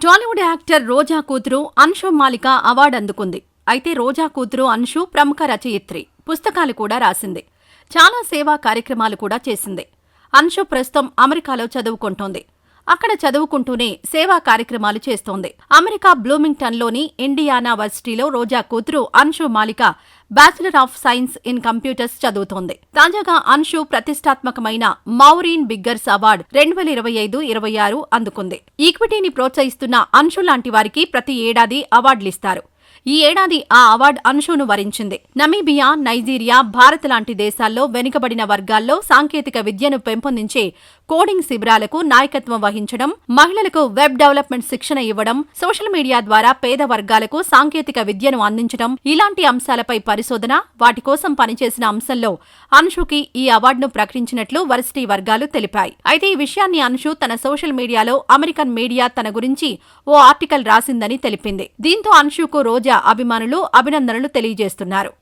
Tollywood actor రోజా కూతురు అన్షు మాలిక award అందుకుంది. అయితే రోజా కూతురు అన్షు ప్రముఖ రచయిత్రి, పుస్తకాలు కూడా రాసింది. చాలా సేవా కార్యక్రమాలు కూడా చేసింది. అన్షు ప్రస్తుతం అమెరికాలో చదువుకుంటోంది. అక్కడ చదువుకుంటూనే సేవా కార్యక్రమాలు చేస్తోంది. అమెరికా బ్లూమింగ్టన్లోని ఇండియానా వర్సిటీలో రోజా కూతురు Anshu Malika bachelor of science in computers చదువుతోంది. తాజాగా అన్షు ప్రతిష్టాత్మకమైన మౌరీన్ బిగ్గర్స్ అవార్డు 2025-26 అందుకుంది. ఈక్విటీని ప్రోత్సహిస్తున్న అన్షు లాంటి వారికి ప్రతి ఏడాది అవార్డులిస్తారు. ఈ ఏడాది ఆ అవార్డు అన్షును వరించింది. నమీబియా, నైజీరియా, భారత్ లాంటి దేశాల్లో వెనుకబడిన వర్గాల్లో సాంకేతిక విద్యను పెంపొందించే కోడింగ్ శిబిరాలకు నాయకత్వం వహించడం, మహిళలకు వెబ్ డెవలప్మెంట్ శిక్షణ ఇవ్వడం, సోషల్ మీడియా ద్వారా పేద వర్గాలకు సాంకేతిక విద్యను అందించడం ఇలాంటి అంశాలపై పరిశోధన, వాటి కోసం పనిచేసిన అంశంలో అన్షుకి ఈ అవార్డును ప్రకటించినట్లు వర్సిటీ వర్గాలు తెలిపాయి. అయితే ఈ విషయాన్ని అన్షు తన సోషల్ మీడియాలో అమెరికన్ మీడియా తన గురించి ఓ ఆర్టికల్ రాసిందని తెలిపింది. దీంతో అన్షుకు రోజా అభిమానులు అభినందనలు తెలియజేస్తున్నారు.